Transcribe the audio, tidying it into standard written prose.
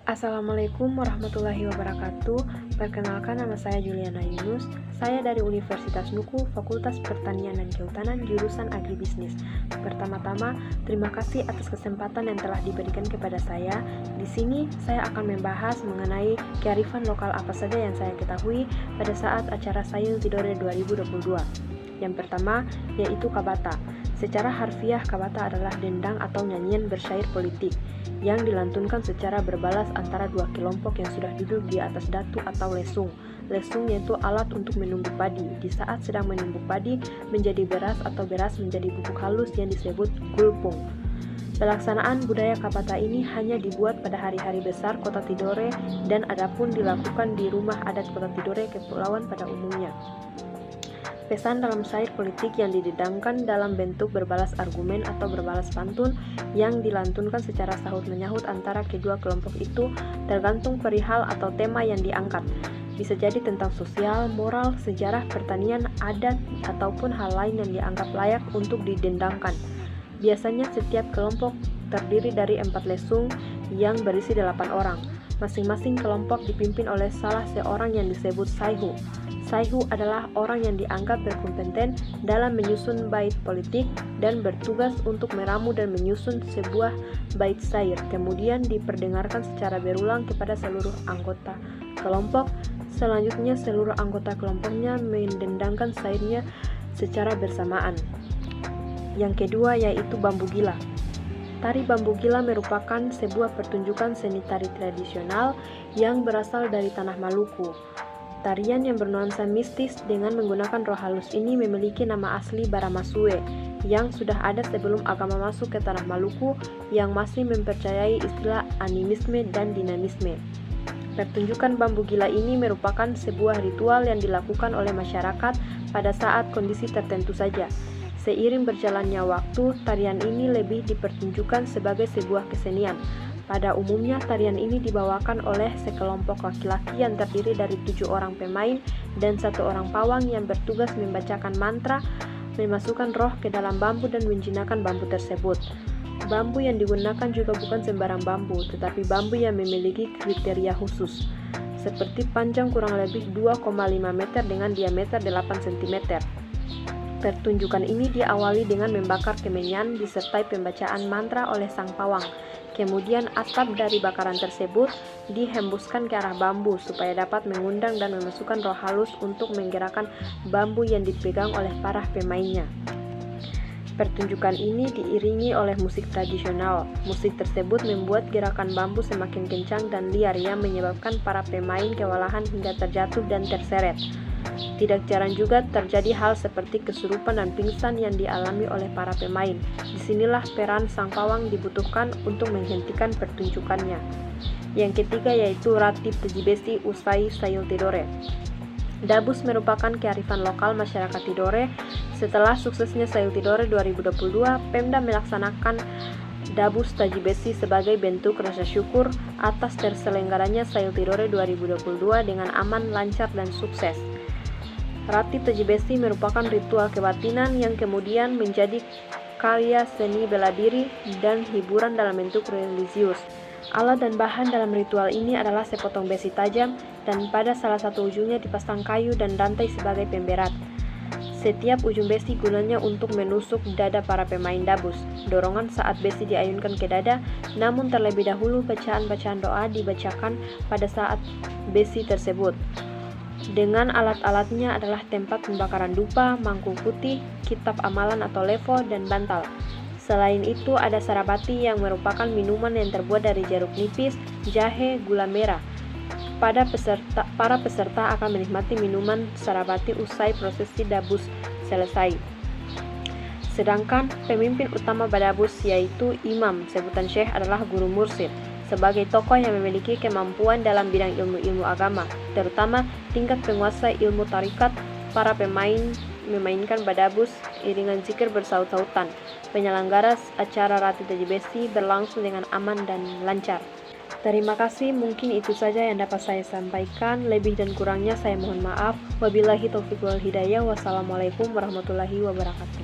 Assalamualaikum warahmatullahi wabarakatuh. Perkenalkan, nama saya Juliana Yunus. Saya dari Universitas Nuku, Fakultas Pertanian dan Kehutanan, jurusan Agribisnis. Pertama-tama, terima kasih atas kesempatan yang telah diberikan kepada saya. Di sini, saya akan membahas mengenai kearifan lokal apa saja yang saya ketahui pada saat acara Sayul Tidore 2022. Yang pertama, yaitu kabata. Secara harfiah, kabata adalah dendang atau nyanyian bersyair politik yang dilantunkan secara berbalas antara dua kelompok yang sudah duduk di atas datu atau lesung. Lesung yaitu alat untuk menumbuk padi. Di saat sedang menumbuk padi menjadi beras atau beras menjadi bubuk halus yang disebut gulpung. Pelaksanaan budaya kabata ini hanya dibuat pada hari-hari besar Kota Tidore dan adapun dilakukan di rumah adat Kota Tidore Kepulauan pada umumnya. Pesan dalam syair politik yang didedangkan dalam bentuk berbalas argumen atau berbalas pantun yang dilantunkan secara sahut-menyahut antara kedua kelompok itu tergantung perihal atau tema yang diangkat. Bisa jadi tentang sosial, moral, sejarah, pertanian, adat, ataupun hal lain yang dianggap layak untuk didendangkan. Biasanya setiap kelompok terdiri dari 4 lesung yang berisi 8 orang. Masing-masing kelompok dipimpin oleh salah seorang yang disebut saihu. Saihu adalah orang yang dianggap berkompeten dalam menyusun bait politik dan bertugas untuk meramu dan menyusun sebuah bait syair. Kemudian diperdengarkan secara berulang kepada seluruh anggota kelompok. Selanjutnya seluruh anggota kelompoknya mendendangkan syairnya secara bersamaan. Yang kedua yaitu bambu gila. Tari bambu gila merupakan sebuah pertunjukan seni tari tradisional yang berasal dari tanah Maluku. Tarian yang bernuansa mistis dengan menggunakan roh halus ini memiliki nama asli Baramasue yang sudah ada sebelum agama masuk ke tanah Maluku yang masih mempercayai istilah animisme dan dinamisme. Pertunjukan bambu gila ini merupakan sebuah ritual yang dilakukan oleh masyarakat pada saat kondisi tertentu saja. Seiring berjalannya waktu, tarian ini lebih dipertunjukkan sebagai sebuah kesenian. Pada umumnya, tarian ini dibawakan oleh sekelompok laki-laki yang terdiri dari 7 orang pemain dan 1 orang pawang yang bertugas membacakan mantra, memasukkan roh ke dalam bambu dan menjinakkan bambu tersebut. Bambu yang digunakan juga bukan sembarang bambu, tetapi bambu yang memiliki kriteria khusus, seperti panjang kurang lebih 2,5 meter dengan diameter 8 cm. Pertunjukan ini diawali dengan membakar kemenyan disertai pembacaan mantra oleh sang pawang. Kemudian asap dari bakaran tersebut dihembuskan ke arah bambu supaya dapat mengundang dan memasukkan roh halus untuk menggerakkan bambu yang dipegang oleh para pemainnya. Pertunjukan ini diiringi oleh musik tradisional. Musik tersebut membuat gerakan bambu semakin kencang dan liar yang menyebabkan para pemain kewalahan hingga terjatuh dan terseret. Tidak jarang juga terjadi hal seperti kesurupan dan pingsan yang dialami oleh para pemain. Disinilah peran sang pawang dibutuhkan untuk menghentikan pertunjukannya. Yang ketiga yaitu Ratib Tejibesi usai Sayul Tidore. Dabus merupakan kearifan lokal masyarakat Tidore. Setelah suksesnya Sayul Tidore 2022, Pemda melaksanakan Dabus Tajibesi sebagai bentuk rasa syukur atas terselenggaranya Sayul Tidore 2022 dengan aman, lancar, dan sukses. Ratib Tajibesi merupakan ritual kebatinan yang kemudian menjadi karya seni bela diri dan hiburan dalam bentuk religius. Alat dan bahan dalam ritual ini adalah sepotong besi tajam dan pada salah satu ujungnya dipasang kayu dan rantai sebagai pemberat. Setiap ujung besi gunanya untuk menusuk dada para pemain dabus. Dorongan saat besi diayunkan ke dada, namun terlebih dahulu bacaan-bacaan doa dibacakan pada saat besi tersebut. Dengan alat-alatnya adalah tempat pembakaran dupa, mangkuk putih, kitab amalan atau levo, dan bantal. Selain itu ada sarabati yang merupakan minuman yang terbuat dari jeruk nipis, jahe, gula merah. Para peserta akan menikmati minuman sarabati usai prosesi dabus selesai. Sedangkan pemimpin utama badabus yaitu imam, sebutan syekh adalah guru mursyid, sebagai tokoh yang memiliki kemampuan dalam bidang ilmu-ilmu agama, terutama tingkat penguasa ilmu tarikat. Para pemain memainkan badabus, iringan zikir bersaut-sautan. Penyelenggara acara Ratib Tajibesi berlangsung dengan aman dan lancar. Terima kasih, mungkin itu saja yang dapat saya sampaikan. Lebih dan kurangnya saya mohon maaf. Wabillahi taufiq wal hidayah. Wassalamualaikum warahmatullahi wabarakatuh.